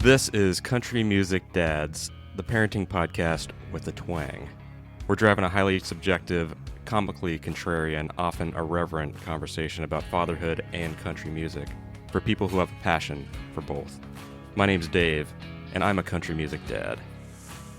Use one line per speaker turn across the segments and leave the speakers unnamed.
This is Country Music Dads, the parenting podcast with a twang. We're driving a highly subjective, comically contrarian, often irreverent conversation about fatherhood and country music for people who have a passion for both. My name's Dave, and I'm a country music dad.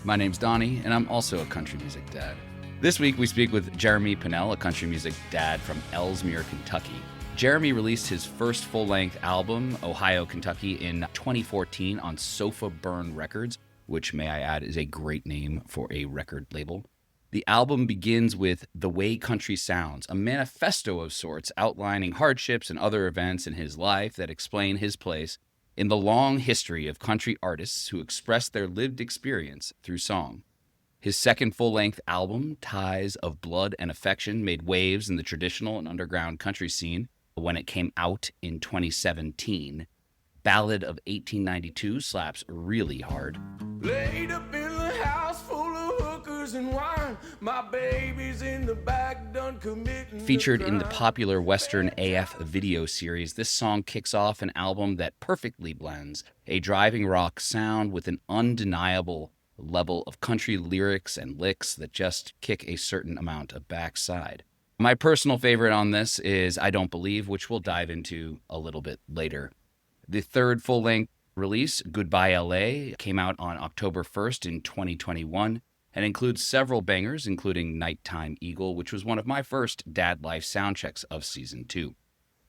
My name's Donnie, and I'm also a country music dad. This week, we speak with Jeremy Pinnell, a country music dad from Ellesmere, Kentucky. Jeremy released his first full-length album, Ohio, Kentucky, in 2014 on Sofa Burn Records, which, may I add, is a great name for a record label. The album begins with The Way Country Sounds, a manifesto of sorts outlining hardships and other events in his life that explain his place in the long history of country artists who express their lived experience through song. His second full-length album, Ties of Blood and Affection, made waves in the traditional and underground country scene when it came out in 2017. Ballad of 1892 slaps really hard.
Laid up in the house full of hookers and wine. My baby's in the back done committing.
Featured in the popular Western AF video series, this song kicks off an album that perfectly blends a driving rock sound with an undeniable level of country lyrics and licks that just kick a certain amount of backside. My personal favorite on this is I Don't Believe, which we'll dive into a little bit later. The third full-length release, Goodbye LA, came out on October 1st in 2021 and includes several bangers, including Nighttime Eagle, which was one of my first Dad Life soundchecks of Season 2.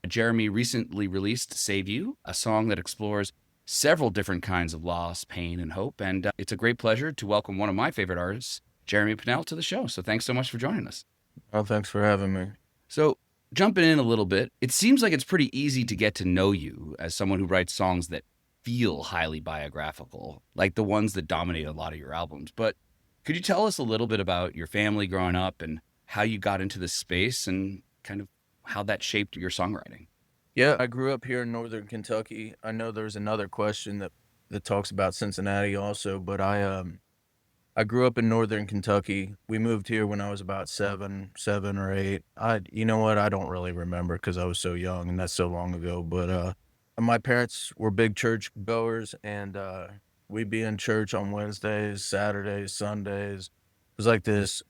Jeremy recently released Save You, a song that explores several different kinds of loss, pain, and hope, and it's a great pleasure to welcome one of my favorite artists, Jeremy Pinnell, to the show. So thanks so much for joining us.
Oh, thanks for having me.
So jumping in a little bit, it seems like it's pretty easy to get to know you as someone who writes songs that feel highly biographical, like the ones that dominate a lot of your albums. But could you tell us a little bit about your family growing up and how you got into this space and kind of how that shaped your songwriting?
Yeah, I grew up here in northern Kentucky. I know there's another question that talks about Cincinnati also, but I grew up in northern Kentucky. We moved here when I was about seven or eight. You know what? I don't really remember because I was so young and that's so long ago. But my parents were big church goers, and we'd be in church on Wednesdays, Saturdays, Sundays. It was like this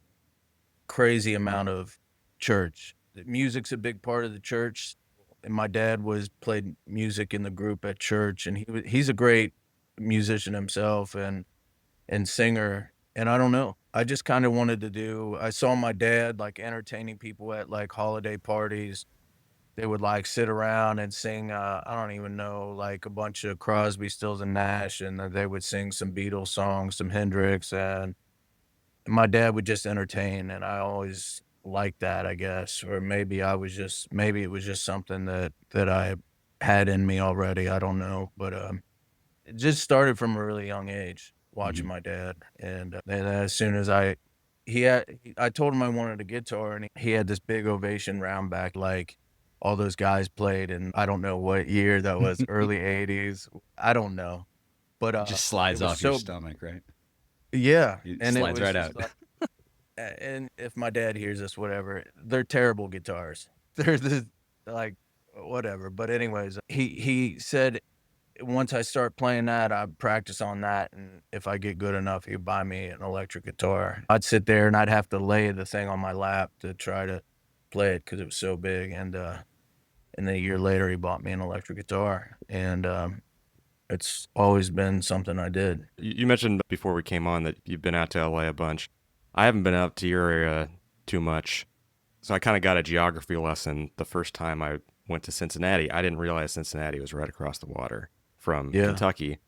crazy amount of church. Music's a big part of the church, and my dad played music in the group at church, and he's a great musician himself and singer. And I don't know, I just kind of wanted to I saw my dad like entertaining people at like holiday parties. They would like sit around and sing, I don't even know, like a bunch of Crosby, Stills and Nash, and they would sing some Beatles songs, some Hendrix, and my dad would just entertain, and I always liked that, I guess. Or maybe it was just something that I had in me already, I don't know. But it just started from a really young age, watching my dad. And as soon as I told him I wanted a guitar, and he had this big ovation round back like all those guys played, and I don't know what year that was, early 80s. I don't know. But
It just slides off your stomach, right?
Yeah.
It slides right out.
And if my dad hears this, whatever, they're terrible guitars. They're like, whatever. But anyways, he said, once I start playing that, I practice on that, and if I get good enough, he'd buy me an electric guitar. I'd sit there and I'd have to lay the thing on my lap to try to play it because it was so big. And then a year later, he bought me an electric guitar, and it's always been something I did.
You mentioned before we came on that you've been out to LA a bunch. I haven't been out to your area too much, so I kind of got a geography lesson the first time I went to Cincinnati. I didn't realize Cincinnati was right across the water from Kentucky.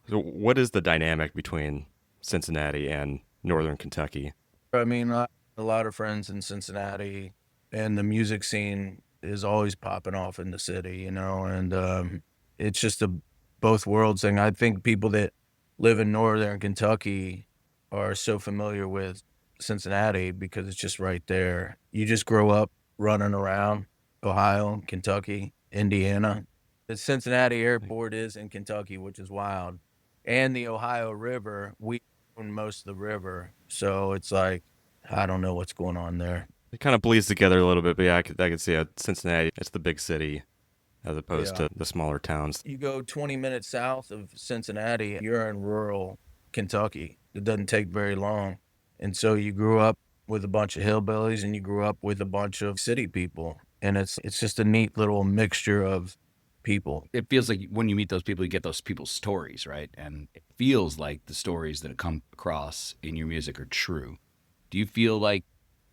So what is the dynamic between Cincinnati and northern Kentucky?
I mean, I have a lot of friends in Cincinnati, and the music scene is always popping off in the city, you know, and it's just a both worlds thing. I think people that live in northern Kentucky are so familiar with Cincinnati because it's just right there. You just grow up running around Ohio, Kentucky, Indiana. The Cincinnati airport is in Kentucky, which is wild. And the Ohio River, we own most of the river. So it's like, I don't know what's going on there.
It kind of bleeds together a little bit, but yeah, I could see it. Cincinnati, it's the big city. as opposed
Yeah.
to the smaller towns.
You go 20 minutes south of Cincinnati, you're in rural Kentucky. It doesn't take very long. And so you grew up with a bunch of hillbillies and you grew up with a bunch of city people. And it's just a neat little mixture of people.
It feels like when you meet those people, you get those people's stories, right? And it feels like the stories that come across in your music are true. Do you feel like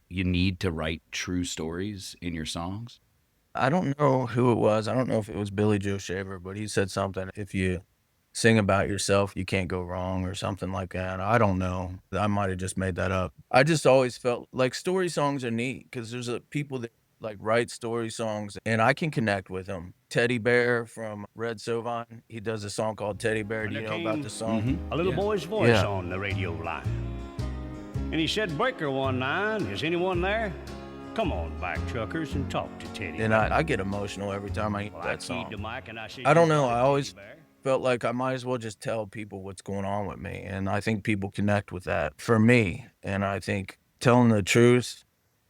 you need to write true stories in your songs?
I don't know who it was. I don't know if it was Billy Joe Shaver, but he said something. If you sing about yourself, you can't go wrong or something like that. I don't know. I might have just made that up. I just always felt like story songs are neat because there's people that like write story songs and I can connect with them. Teddy Bear from Red Sovine, he does a song called Teddy Bear. Do you know about the song?
A little
Yeah.
boy's voice
Yeah.
on the radio line. And he said, Breaker 19, is anyone there? Come on back, truckers, and talk to Teddy.
And I get emotional every time I hear
Well, I
that
keyed
song.
the mic and I said,
I don't
"You
know.
got it,
I always
Teddy Bear."
felt like I might as well just tell people what's going on with me. And I think people connect with that for me. And I think telling the truth,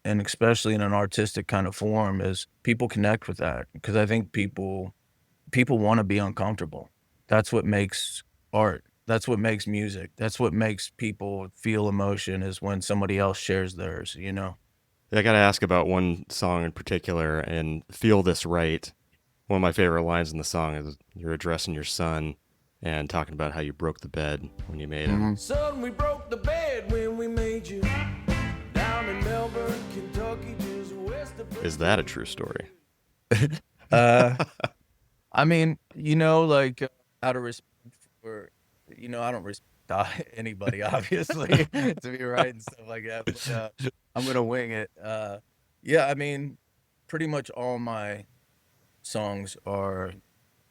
and especially in an artistic kind of form, is people connect with that because I think people want to be uncomfortable. That's what makes art. That's what makes music. That's what makes people feel emotion is when somebody else shares theirs, you know?
I got to ask about one song in particular, and Feel This Right. One of my favorite lines in the song is you're addressing your son and talking about how you broke the bed when you made him.
Son, we broke the bed when we made you. Down in Melbourne, Kentucky, just west of...
Is that a true story?
I mean, you know, like out of respect for, you know, I don't respect anybody, obviously, to be writing stuff like that. But, I'm gonna wing it. Yeah, I mean, pretty much all my songs are.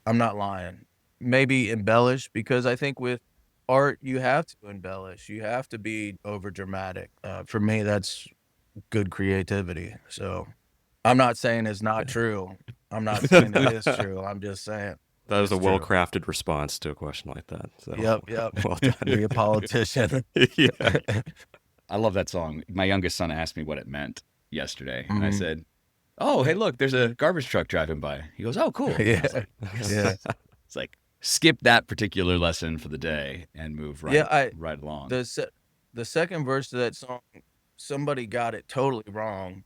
I'm not lying. Maybe embellish because I think with art you have to embellish. You have to be over dramatic. For me, that's good creativity. So I'm not saying it's not true. I'm not saying it is true. I'm just saying.
That was a
It's true.
well-crafted response to a question like that. So,
Yep.
well done.
Be a politician.
Yeah.
I love that song. My youngest son asked me what it meant yesterday, and I
Mhm.
said, "Oh, hey, look, there's a garbage truck driving by." He goes, "Oh, cool."
Yeah.
I was like,
Yeah.
It's like skip that particular lesson for the day and move right,
Yeah,
right along.
The second verse to that song, somebody got it totally wrong,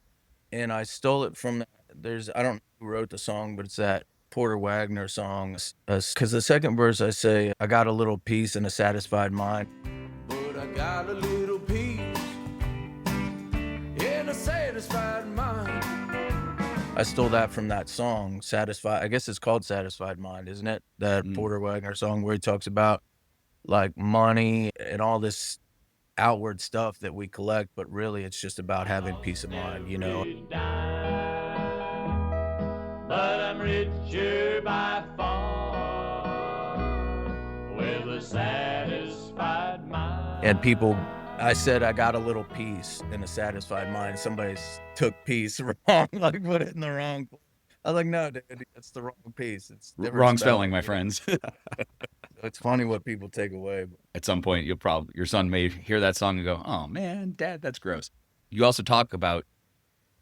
and I stole it from I don't know who wrote the song, but it's that Porter Wagner song. Because the second verse I say, I got a little peace and a satisfied mind.
But I got a little peace and a satisfied mind.
I stole that from that song, Satisfied. I guess it's called Satisfied Mind, isn't it? That Porter Wagner song where he talks about like money and all this outward stuff that we collect, but really it's just about having peace of mind, you know?
But I'm richer by far with a satisfied mind.
And people, I said I got a little peace and a satisfied mind. Somebody took peace wrong, like put it in the wrong place. I was like, no, dude, it's the wrong piece. It's different
Wrong spelling, my friends.
It's funny what people take away.
At some point, your son may hear that song and go, "Oh man, Dad, that's gross." You also talk about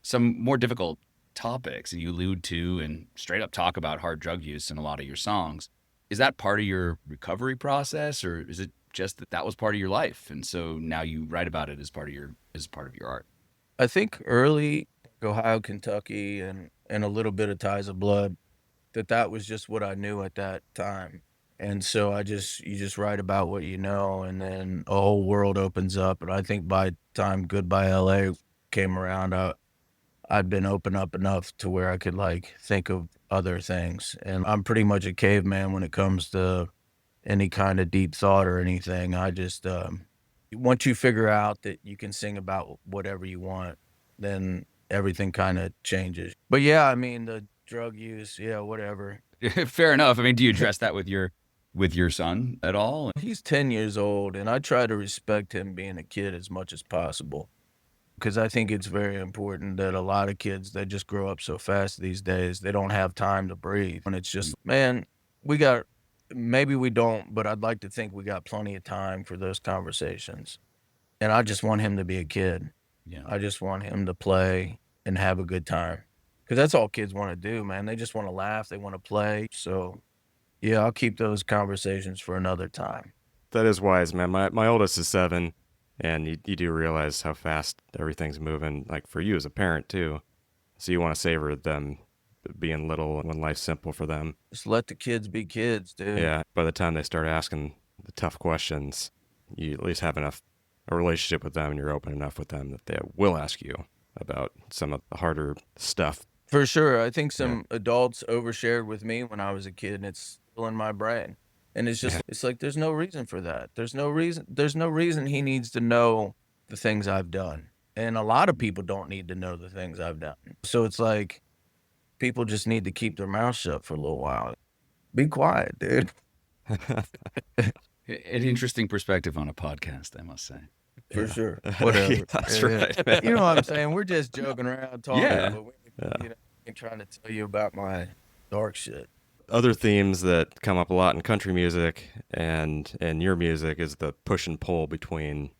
some more difficult topics, and you allude to and straight up talk about hard drug use in a lot of your songs. Is that part of your recovery process, or is it just that was part of your life, and so now you write about it as part of your art?
I think early Ohio, Kentucky, and a little bit of Ties of Blood, that was just what I knew at that time. And so you just write about what you know, and then a whole world opens up. And I think by the time Goodbye LA came around, I'd been open up enough to where I could like think of other things. And I'm pretty much a caveman when it comes to any kind of deep thought or anything. I just, once you figure out that you can sing about whatever you want, then everything kind of changes. But yeah, I mean, the drug use, yeah, whatever.
Fair enough. I mean, do you address that with your son at all?
He's 10 years old, and I try to respect him being a kid as much as possible. Because I think it's very important that a lot of kids, they just grow up so fast these days, they don't have time to breathe. And it's just, man, maybe we don't, but I'd like to think we got plenty of time for those conversations. And I just want him to be a kid.
Yeah.
I just want him to play and have a good time. Because that's all kids want to do, man. They just want to laugh. They want to play. So, yeah, I'll keep those conversations for another time.
That is wise, man. My oldest is 7, and you do realize how fast everything's moving, like for you as a parent too. So you want to savor them being little when life's simple for them.
Just let the kids be kids, dude.
Yeah, by the time they start asking the tough questions, you at least have enough a relationship with them and you're open enough with them that they will ask you about some of the harder stuff.
For sure. I think some adults overshared with me when I was a kid, and it's still in my brain. And it's just, it's like, there's no reason for that. There's no reason he needs to know the things I've done. And a lot of people don't need to know the things I've done. So it's like, people just need to keep their mouth shut for a little while. Be quiet, dude.
An interesting perspective on a podcast, I must say.
For sure. Whatever.
That's right, man.
You know what I'm saying? We're just joking around talking.
Yeah.
But we, ain't trying to tell you about my dark shit.
Other themes that come up a lot in country music and your music is the push and pull between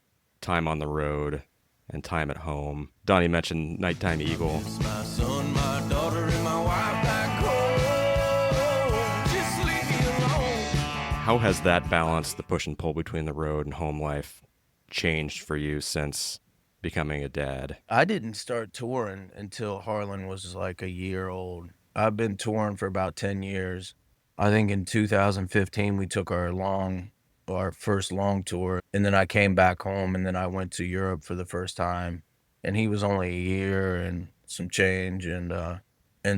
time on the road and time at home. Donnie mentioned Nighttime Eagle.
It's my son, my daughter, and my wife back home. Just leave me alone.
How has that balance, the push and pull between the road and home life, changed for you since becoming a dad?
I didn't start touring until Harlan was like a year old. I've been touring for about 10 years. I think in 2015 we took our first long tour, and then I came back home, and then I went to Europe for the first time, and he was only a year and some change, and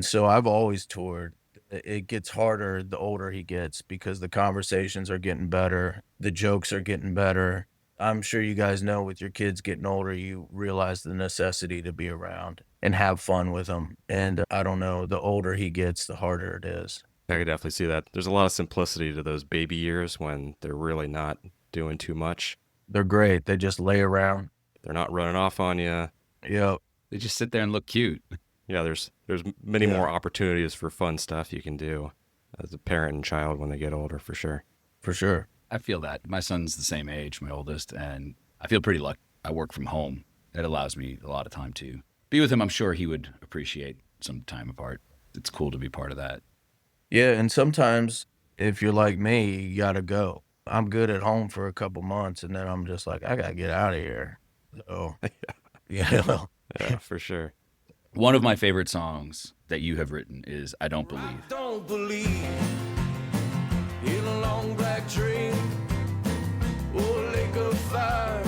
so I've always toured. It gets harder the older he gets because the conversations are getting better, the jokes are getting better. I'm sure you guys know with your kids getting older, you realize the necessity to be around and have fun with them. And I don't know, the older he gets, the harder it is.
I could definitely see that. There's a lot of simplicity to those baby years when they're really not doing too much.
They're great. They just lay around.
They're not running off on you.
Yep.
They just sit there and look cute.
Yeah, there's many more opportunities for fun stuff you can do as a parent and child when they get older, for sure.
For sure.
I feel that. My son's the same age, my oldest, and I feel pretty lucky. I work from home. That allows me a lot of time to be with him. I'm sure he would appreciate some time apart. It's cool to be part of that.
Yeah, and sometimes if you're like me, you gotta go. I'm good at home for a couple months, and then I'm just like, I gotta get out of here. So,
Yeah, for sure.
One of my favorite songs that you have written is I Don't Believe.
I don't believe in a long black dream or a lake of fire.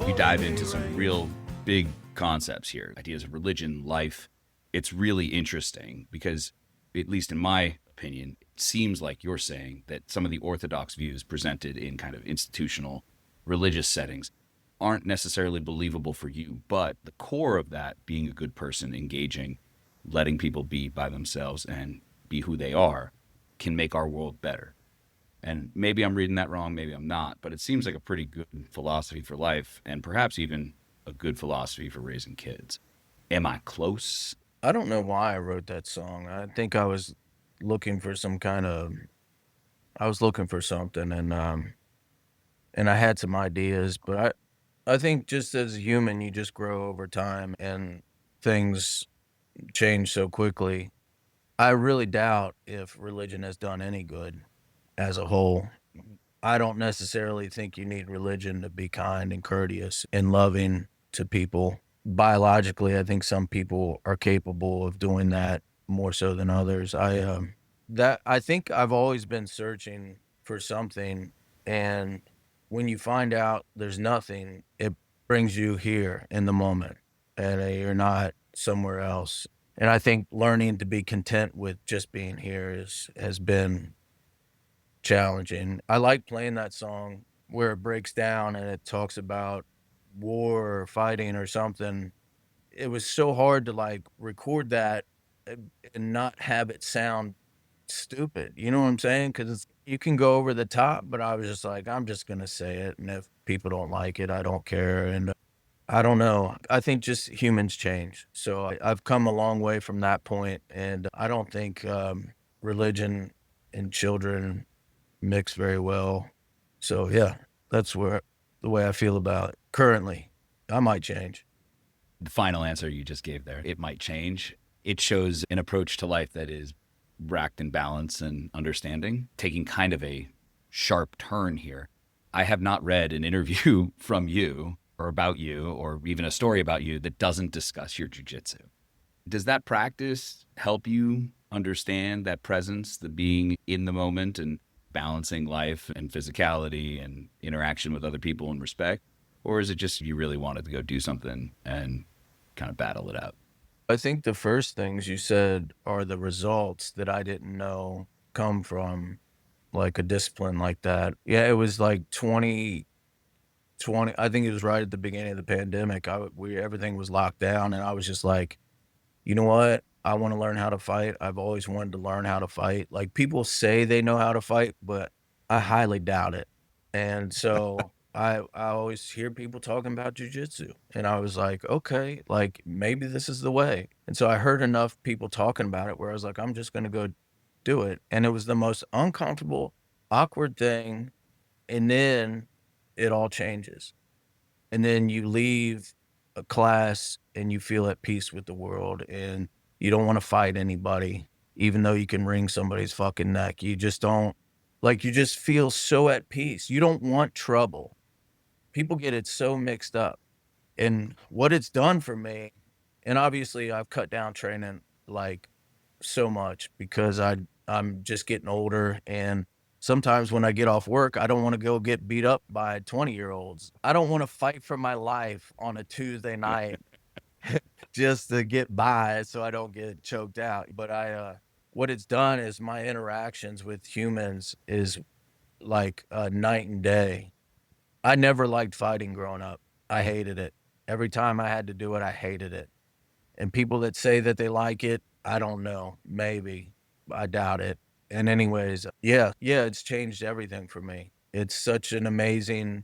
You dive into some real big concepts here, ideas of religion, life. It's really interesting because, at least in my opinion, it seems like you're saying that some of the orthodox views presented in kind of institutional religious settings aren't necessarily believable for you, but the core of that, being a good person, engaging, letting people be by themselves and be who they are, can make our world better. And maybe I'm reading that wrong, maybe I'm not, but it seems like a pretty good philosophy for life and perhaps even a good philosophy for raising kids. Am I close?
I don't know why I wrote that song. I think I was looking for something, and I had some ideas, but I think just as a human, you just grow over time and things change so quickly. I really doubt if religion has done any good as a whole. I don't necessarily think you need religion to be kind and courteous and loving to people. Biologically, I think some people are capable of doing that more so than others. I think I've always been searching for something, and when you find out there's nothing, it brings you here in the moment, and you're not somewhere else. And I think learning to be content with just being here has been challenging. I like playing that song where it breaks down and it talks about war or fighting or something. It was so hard to like record that and not have it sound stupid. You know what I'm saying? Because you can go over the top, but I was just like, I'm just going to say it. And if people don't like it, I don't care. And I don't know. I think just humans change. So I've come a long way from that point, and I don't think religion and children mix very well. So yeah, that's the way I feel about it currently. I might change.
the final answer you just gave there. It might change. It shows an approach to life that is racked in balance and understanding, taking kind of a sharp turn here. I have not read an interview from you or about you or even a story about you that doesn't discuss your jiu-jitsu. Does that practice help you understand that presence, the being in the moment and balancing life and physicality and interaction with other people and respect? Or is it just you really wanted to go do something and kind of battle it out?
I think the first things you said are the results that I didn't know come from like a discipline like that. Yeah, it was like 2020. I think it was right at the beginning of the pandemic. Everything was locked down, and I was just like, you know what? I want to learn how to fight. I've always wanted to learn how to fight. Like people say they know how to fight, but I highly doubt it. And so I always hear people talking about jujitsu, and I was like, okay, like maybe this is the way. And so I heard enough people talking about it where I was like, I'm just gonna go do it. And it was the most uncomfortable, awkward thing. And then it all changes. And then you leave a class and you feel at peace with the world, and you don't want to fight anybody, even though you can wring somebody's fucking neck. You just don't, like, you just feel so at peace. You don't want trouble. People get it so mixed up. And what it's done for me, and obviously I've cut down training like so much because I'm just getting older, and sometimes when I get off work, I don't want to go get beat up by 20-year-olds. I don't want to fight for my life on a Tuesday night just to get by so I don't get choked out. But what it's done is my interactions with humans is like night and day. I never liked fighting growing up. I hated it. Every time I had to do it, I hated it. And people that say that they like it, I don't know. Maybe. I doubt it. And anyways, yeah, it's changed everything for me. It's such an amazing,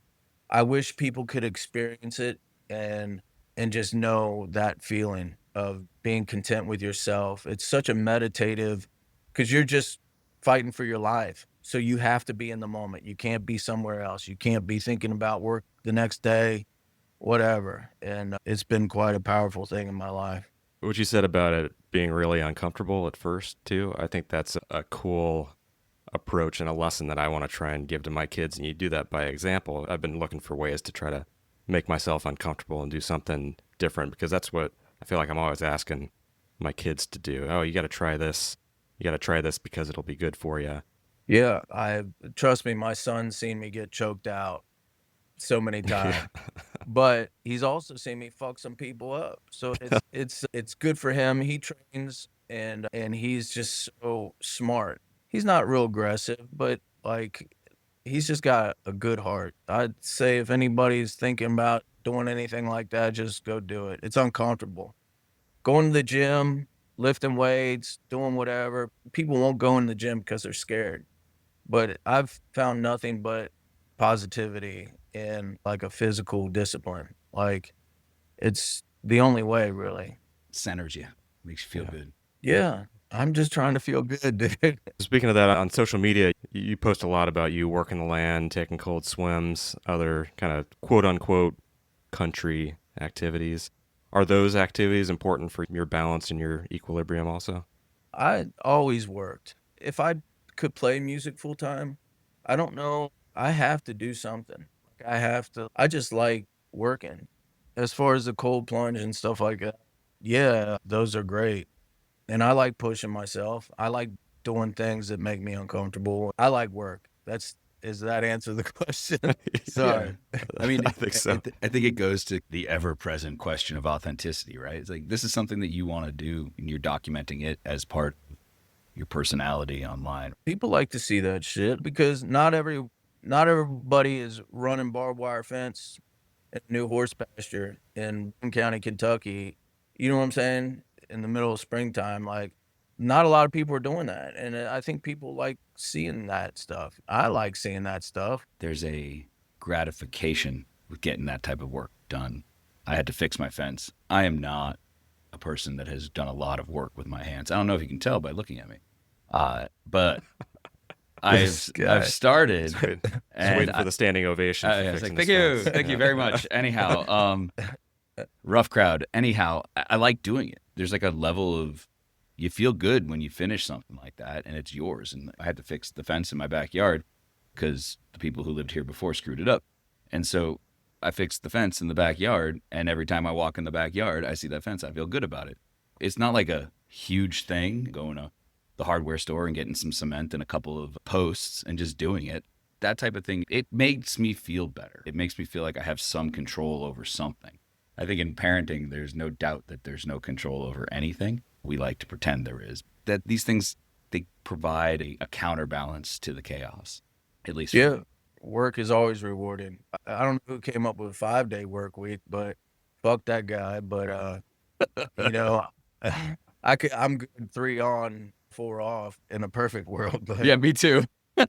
I wish people could experience it and just know that feeling of being content with yourself. It's such a meditative, because you're just fighting for your life. So you have to be in the moment. You can't be somewhere else. You can't be thinking about work the next day, whatever. And it's been quite a powerful thing in my life.
What you said about it being really uncomfortable at first, too, I think that's a cool approach and a lesson that I want to try and give to my kids. And you do that by example. I've been looking for ways to try to make myself uncomfortable and do something different, because that's what I feel like I'm always asking my kids to do. Oh, you got to try this. You got to try this because it'll be good for you.
Yeah, trust me, my son's seen me get choked out so many times. But he's also seen me fuck some people up. So it's good for him. He trains and he's just so smart. He's not real aggressive, but like he's just got a good heart. I'd say if anybody's thinking about doing anything like that, just go do it. It's uncomfortable. Going to the gym, lifting weights, doing whatever. People won't go in the gym because they're scared. But I've found nothing but positivity in like a physical discipline. Like it's the only way, really.
Centers you, makes you feel good.
Yeah, I'm just trying to feel good, dude.
Speaking of that, on social media, you post a lot about you working the land, taking cold swims, other kind of quote-unquote country activities. Are those activities important for your balance and your equilibrium also?
I always worked. If I could play music full time, I don't know. I have to do something. I just like working. As far as the cold plunge and stuff like that, yeah, those are great. And I like pushing myself. I like doing things that make me uncomfortable. I like work. Does that answer the question? Sorry.
I mean,
I think so.
I think it goes to the ever-present question of authenticity, right? It's like, this is something that you want to do, and you're documenting it as part of your personality online.
People like to see that shit because not everybody is running barbed wire fence at New Horse Pasture in Boone County, Kentucky. You know what I'm saying? In the middle of springtime, like not a lot of people are doing that. And I think people like seeing that stuff. I like seeing that stuff.
There's a gratification with getting that type of work done. I had to fix my fence. I am not a person that has done a lot of work with my hands. I don't know if you can tell by looking at me. But I've started.
Just waiting for the standing ovation.
I was like, thank you very much. Anyhow, Rough crowd. Anyhow, I like doing it. There's like a level of, you feel good when you finish something like that and it's yours. And I had to fix the fence in my backyard because the people who lived here before screwed it up. And so I fixed the fence in the backyard, and every time I walk in the backyard, I see that fence. I feel good about it. It's not like a huge thing going to the hardware store and getting some cement and a couple of posts and just doing it. That type of thing, it makes me feel better. It makes me feel like I have some control over something. I think in parenting, there's no doubt that there's no control over anything. We like to pretend there is. That these things, they provide a counterbalance to the chaos, at least.
Yeah. Work is always rewarding. I don't know who came up with a 5-day work week, but fuck that guy. But you know, I'm good 3 on, 4 off in a perfect world. But
Yeah, me too.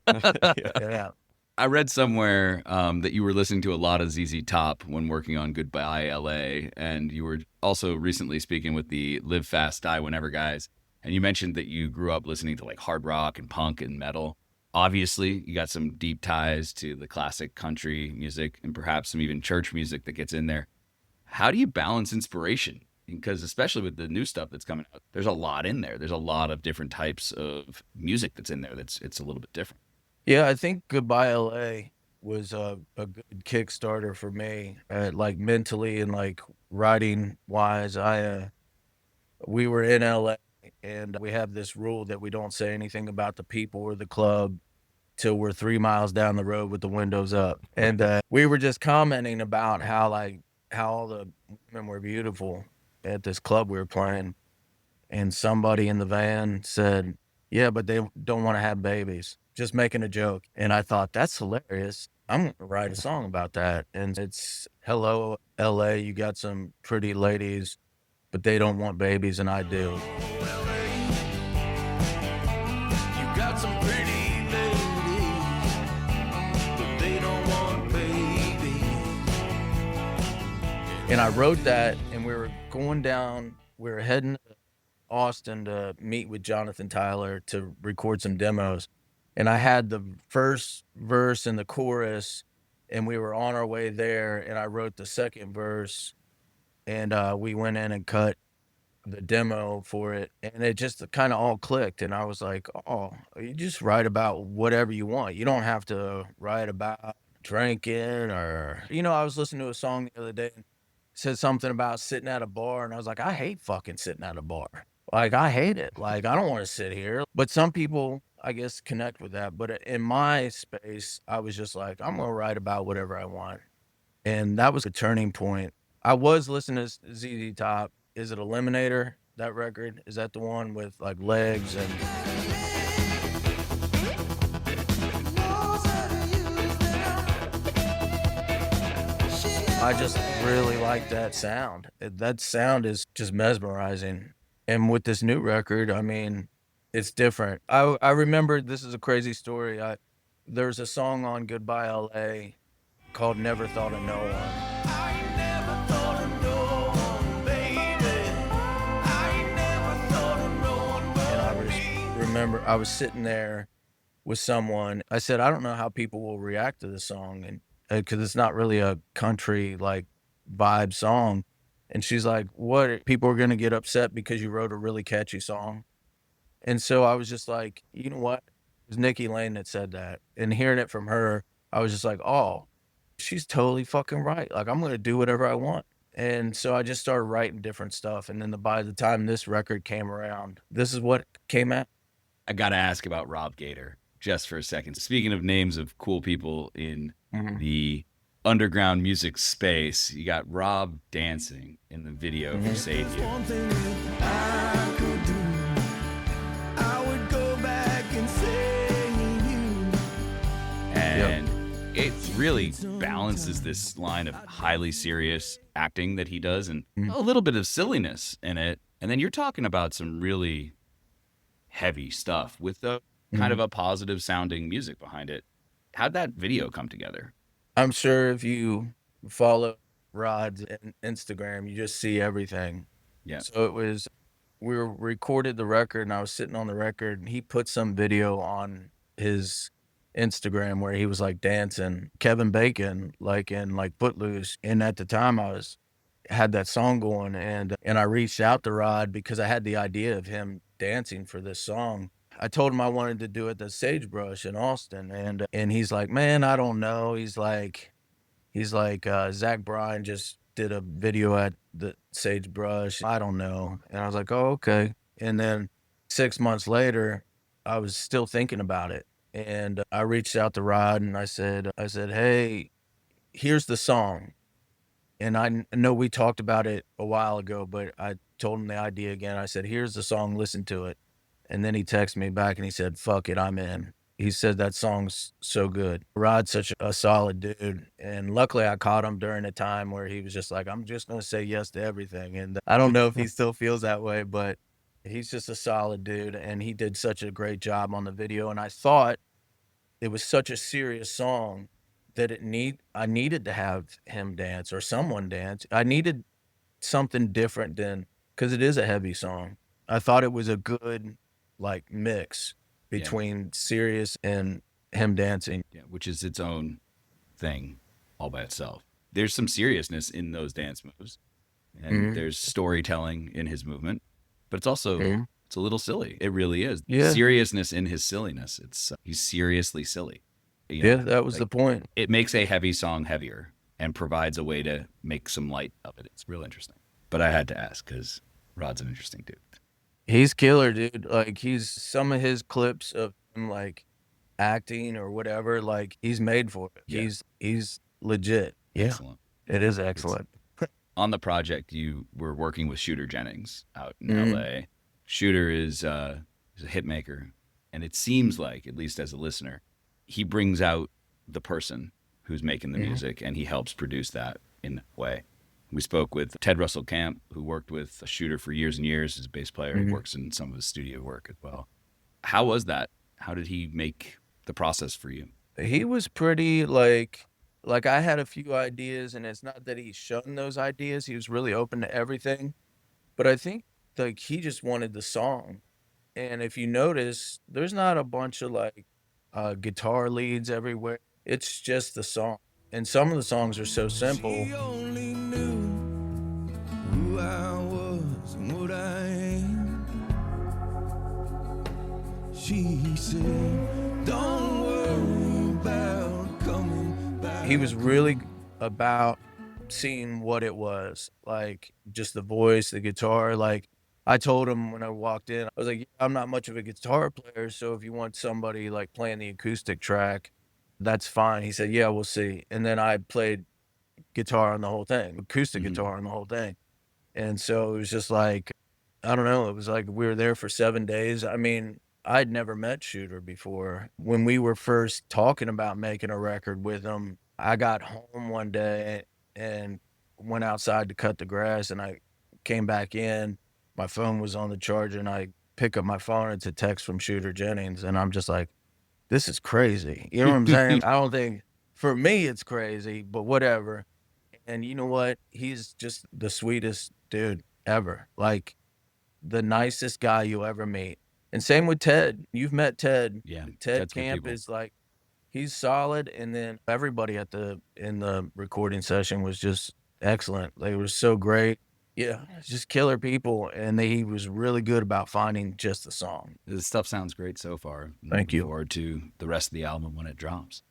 yeah.
I read somewhere that you were listening to a lot of ZZ Top when working on Goodbye LA, and you were also recently speaking with the Live Fast Die Whenever guys, and you mentioned that you grew up listening to like hard rock and punk and metal. Obviously, you got some deep ties to the classic country music and perhaps some even church music that gets in there. How do you balance inspiration? Because especially with the new stuff that's coming out, there's a lot in there. There's a lot of different types of music that's in there it's a little bit different.
Yeah, I think Goodbye LA was a good Kickstarter for me, like mentally and like writing wise. We were in LA, and we have this rule that we don't say anything about the people or the club till we're 3 miles down the road with the windows up. And we were just commenting about how all the women were beautiful at this club we were playing. And somebody in the van said, yeah, but they don't want to have babies. Just making a joke. And I thought, that's hilarious. I'm going to write a song about that. And it's, hello, LA, you got some pretty ladies, but they don't want babies, and I do.
You got some pretty ladies, but they don't want babies.
And I wrote that, and we were heading to Austin to meet with Jonathan Tyler to record some demos. And I had the first verse and the chorus, and we were on our way there, and I wrote the second verse, and we went in and cut the demo for it, and it just kind of all clicked. And I was like, oh, you just write about whatever you want. You don't have to write about drinking or, I was listening to a song the other day and said something about sitting at a bar, and I was like, I hate fucking sitting at a bar. Like, I hate it. Like, I don't want to sit here. But some people, I guess, connect with that. But in my space, I was just like, I'm going to write about whatever I want. And that was a turning point. I was listening to ZZ Top. Is it Eliminator, that record? Is that the one with like legs and... I just really like that sound. That sound is just mesmerizing. And with this new record, I mean, it's different. I remember, this is a crazy story. There's a song on Goodbye LA called Never Thought of No One. Remember, I was sitting there with someone. I said, I don't know how people will react to this song, and because it's not really a country like vibe song. And she's like, what? People are going to get upset because you wrote a really catchy song. And so I was just like, you know what? It was Nikki Lane that said that. And hearing it from her, I was just like, oh, she's totally fucking right. Like, I'm going to do whatever I want. And so I just started writing different stuff. And then by the time this record came around, this is what came out.
I got to ask about Rob Gator just for a second. Speaking of names of cool people in the underground music space, you got Rob dancing in the video for Save You.
One thing that I could do, I would go back and save you.
And it really balances this line of highly serious acting that he does and a little bit of silliness in it. And then you're talking about some really heavy stuff with the kind of a positive sounding music behind it. How'd that video come together?
I'm sure if you follow Rod's Instagram, you just see everything.
Yeah.
So we recorded the record, and I was sitting on the record, and he put some video on his Instagram where he was like dancing Kevin Bacon, like in like Footloose. And at the time I was had that song going, and I reached out to Rod because I had the idea of him dancing for this song. I told him I wanted to do it at Sagebrush in Austin, and he's like, man, I don't know. He's like, Zach Bryan just did a video at the Sagebrush. I don't know. And I was like, oh, okay. And then 6 months later, I was still thinking about it. And I reached out to Rod and I said, hey, here's the song. And I know we talked about it a while ago, but I told him the idea again. I said, here's the song, listen to it. And then he texted me back and he said, fuck it, I'm in. He said that song's so good. Rod's such a solid dude. And luckily I caught him during a time where he was just like, I'm just going to say yes to everything. And I don't know if he still feels that way, but he's just a solid dude. And he did such a great job on the video. And I thought it was such a serious song that I needed to have him dance or someone dance. I needed something different because it is a heavy song. I thought it was a good like mix between serious and him dancing.
Yeah, which is its own thing all by itself. There's some seriousness in those dance moves, and there's storytelling in his movement, but it's also it's a little silly. It really is.
Yeah.
Seriousness in his silliness. He's seriously silly. You know,
That was the point.
It makes a heavy song heavier and provides a way to make some light of it. It's real interesting. But I had to ask because Rod's an interesting dude.
He's killer, dude. Like some of his clips of him like acting or whatever, like he's made for it.
Yeah.
He's legit. Yeah.
Excellent.
It is excellent.
On the project, you were working with Shooter Jennings out in LA. Shooter is a hit maker, and it seems like, at least as a listener, he brings out the person who's making the music, and he helps produce that in that way. We spoke with Ted Russell Camp, who worked with Shooter for years and years as a bass player. He works in some of his studio work as well. How was that? How did he make the process for you?
He was pretty like I had a few ideas, and it's not that he shunned those ideas. He was really open to everything. But I think like he just wanted the song. And if you notice, there's not a bunch of like guitar leads everywhere. It's just the song. And some of the songs are so simple.
She only knew who I was and what I am. She said, don't worry about coming back.
He was really about seeing what it was, like just the voice, the guitar. Like I told him when I walked in, I was like, I'm not much of a guitar player, so if you want somebody like playing the acoustic track, that's fine. He said, yeah, we'll see. And then I played guitar on the whole thing, acoustic guitar on the whole thing. And so it was just like, I don't know, it was like we were there for 7 days. I mean, I'd never met Shooter before. When we were first talking about making a record with him, I got home one day and went outside to cut the grass, and I came back in. My phone was on the charger, and I pick up my phone. It's a text from Shooter Jennings, and I'm just like, this is crazy. You know what I'm saying? I don't think, for me, it's crazy, but whatever. And you know what? He's just the sweetest dude ever. Like, the nicest guy you'll ever meet. And same with Ted. You've met Ted.
Yeah,
Ted
Ted's good
Camp
people.
is like, he's solid. And then everybody in the recording session was just excellent. They were so great. Yeah, just killer people. And he was really good about finding just the song.
The stuff sounds great so far.
Thank you.
Looking forward to the rest of the album when it drops.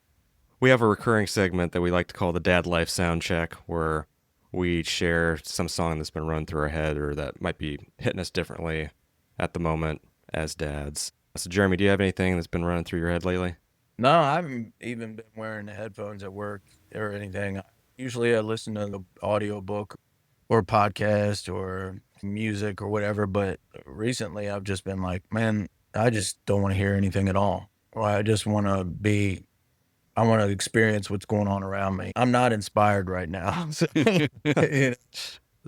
We have a recurring segment that we like to call the Dad Life Sound Check, where we share some song that's been run through our head or that might be hitting us differently at the moment as dads. So, Jeremy, do you have anything that's been running through your head lately?
No, I haven't even been wearing the headphones at work or anything. Usually I listen to the audio book or podcast or music or whatever, but recently I've just been like, man, I just don't want to hear anything at all. Or I just want to I want to experience what's going on around me. I'm not inspired right now. So, you know.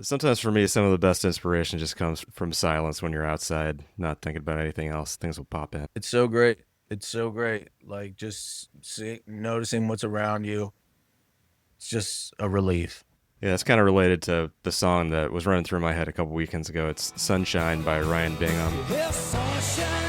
Sometimes for me, some of the best inspiration just comes from silence when you're outside, not thinking about anything else. Things will pop in.
It's so great. It's so great. Like just noticing what's around you. It's just a relief.
Yeah, it's kind of related to the song that was running through my head a couple weekends ago. It's Sunshine by Ryan Bingham.
There's sunshine.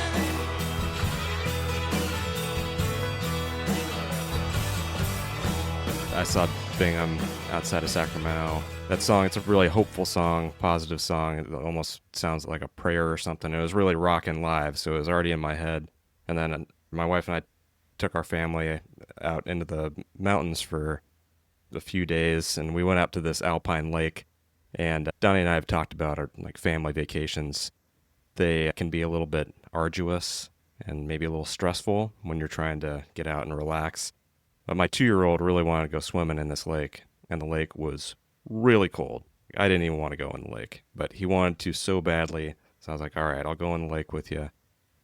I saw Bingham outside of Sacramento. That song, it's a really hopeful song, positive song. It almost sounds like a prayer or something. It was really rocking live, so it was already in my head. And then my wife and I took our family out into the mountains for a few days, and we went out to this alpine lake. And Donnie and I have talked about our family vacations. They can be a little bit arduous and maybe a little stressful when you're trying to get out and relax. But my 2-year-old really wanted to go swimming in this lake, and the lake was really cold. I didn't even want to go in the lake, but he wanted to so badly. So I was like, all right, I'll go in the lake with you.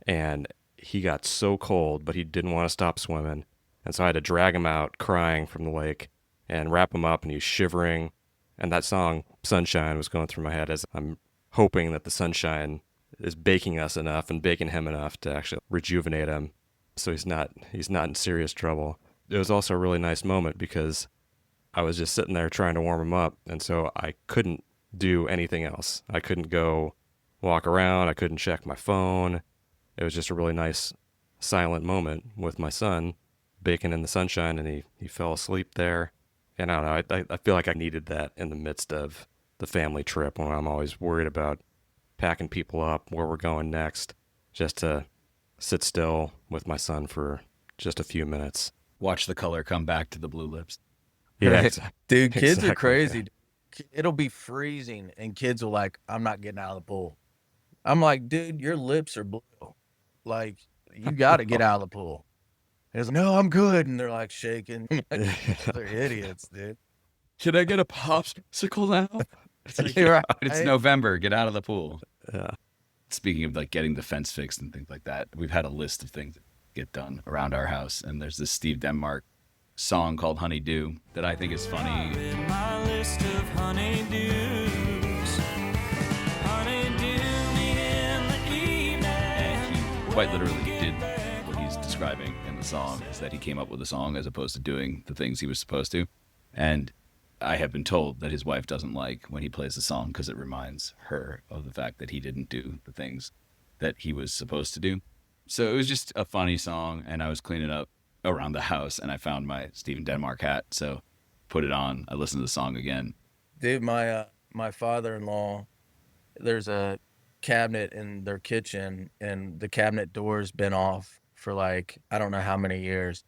And he got so cold, but he didn't want to stop swimming. And so I had to drag him out crying from the lake and wrap him up, and he was shivering. And that song, Sunshine, was going through my head as I'm hoping that the sunshine is baking us enough and baking him enough to actually rejuvenate him so he's not in serious trouble. It was also a really nice moment because I was just sitting there trying to warm him up, and so I couldn't do anything else. I couldn't go walk around. I couldn't check my phone. It was just a really nice silent moment with my son baking in the sunshine, and he fell asleep there. And I don't know, I feel like I needed that in the midst of the family trip when I'm always worried about packing people up, where we're going next, just to sit still with my son for just a few minutes.
Watch the color come back to the blue lips.
Yeah,
Dude, kids
exactly,
are crazy.
yeah.
It'll be freezing, and kids will I'm not getting out of the pool. I'm like, dude, your lips are blue. Like, you got to get out of the pool. And it's like, no, I'm good. And they're shaking. They're idiots, dude.
Should I get a popsicle now? It's like,
You're right.
It's November. Get out of the pool.
Yeah.
Speaking of getting the fence fixed and things like that, we've had a list of things that get done around our house. And there's this Steve Denmark song called Honeydew that I think is funny.
In my list of honeydews, honeydew me in the evening.
And he quite literally did what he's describing in the song, is that he came up with a song as opposed to doing the things he was supposed to. And I have been told that his wife doesn't like when he plays the song because it reminds her of the fact that he didn't do the things that he was supposed to do. So it was just a funny song, and I was cleaning up around the house, and I found my Stephen Denmark hat, so put it on. I listened to the song again.
Dude, my father-in-law, there's a cabinet in their kitchen, and the cabinet door's been off for I don't know how many years.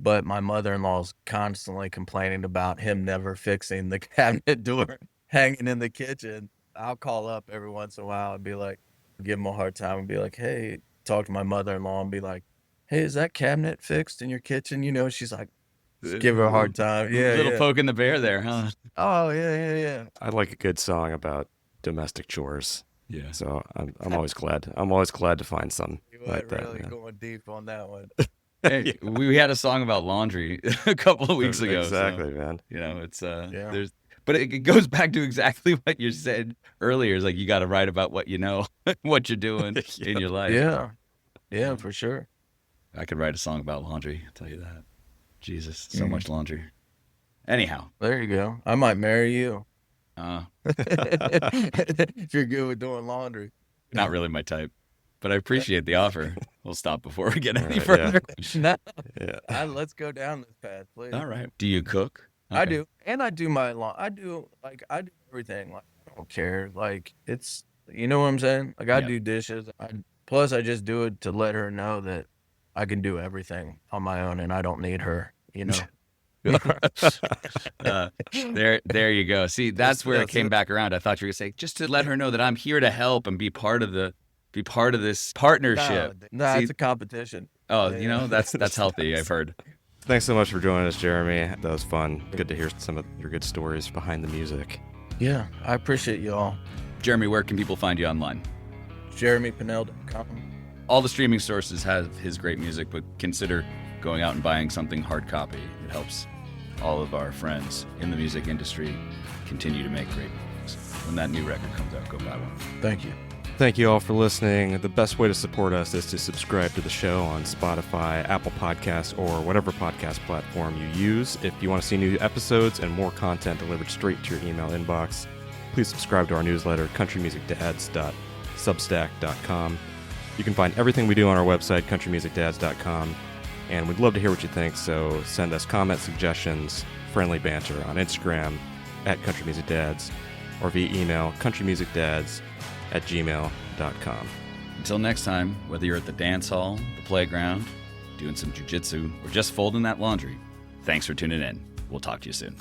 But my mother-in-law's constantly complaining about him never fixing the cabinet door hanging in the kitchen. I'll call up every once in a while and be like, give him a hard time and be like, hey, talk to my mother-in-law and be like, hey, is that cabinet fixed in your kitchen? She's like, just give her a hard time. Yeah,
Little poke in the bear there, huh?
Oh, yeah.
I like a good song about domestic chores.
Yeah.
So I'm always glad. I'm always glad to find some
You
like
went
that.
really
Yeah.
going deep on that one.
Hey, we had a song about laundry a couple of weeks ago.
Exactly,
so,
man.
It's
Yeah.
there's, but it goes back to exactly what you said earlier. Is you got to write about what you know, what you're doing in your life.
Yeah, for sure.
I could write a song about laundry. I'll tell you that. Jesus, so much laundry. Anyhow,
There you go. I might marry you
uh,
if you're good with doing laundry.
not really my type, but I appreciate the offer. We'll stop before we get any
Right,
further.
No,
Yeah.
let's go down this path, please.
All right. Do you cook?
I
Okay.
do, and I do my I do everything. I don't care. It's you know what I'm saying. I
Yeah.
do dishes. Plus I just do it to let her know that I can do everything on my own and I don't need her.
There you go. See, that's where it
That's
came
it.
back around. I thought you were gonna say just to let her know that I'm here to help and be part of this partnership.
No,
See-
it's a competition.
Oh,
Yeah.
that's healthy. I've heard.
Thanks so much for joining us, Jeremy. That was fun. Good to hear some of your good stories behind the music.
Yeah, I appreciate y'all.
Jeremy, where can people find you online?
JeremyPinnell.com.
All the streaming sources have his great music, but consider going out and buying something hard copy. It helps all of our friends in the music industry continue to make great music. When that new record comes out, go buy one.
Thank you.
Thank you all for listening. The best way to support us is to subscribe to the show on Spotify, Apple Podcasts, or whatever podcast platform you use. If you want to see new episodes and more content delivered straight to your email inbox, please subscribe to our newsletter, countrymusicdads.substack.com. You can find everything we do on our website, countrymusicdads.com, and we'd love to hear what you think, so send us comments, suggestions, friendly banter on Instagram at Country Music Dads or via email countrymusicdads@gmail.com.
Until next time, whether you're at the dance hall, the playground, doing some jiu-jitsu, or just folding that laundry, thanks for tuning in. We'll talk to you soon.